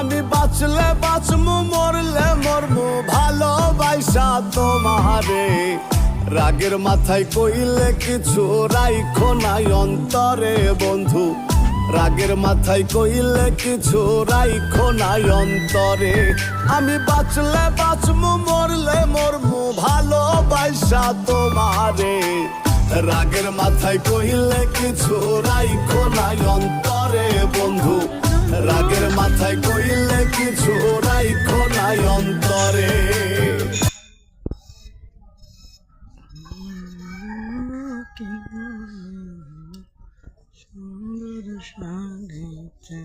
আমি বাঁচলে বাঁচমু মরলে মরমু ভালোবাসা তোমারে। রাগের মাথায় কইলে কিছু রাইখো নাই অন্তরে বন্ধু, রাগের মাথায় কইলে কিছু রাইখো নাই অন্তরে। আমি বাঁচলে বাঁচমু মরলে মরমু ভালোবাসা তোমারে। রাগের মাথায় কইলে কিছু রাইখো নাই অন্তরে বন্ধু, রাগের মাথায় কইলে কিছু রাইখো নাই অন্তরে। সুন্দর শাড়িতে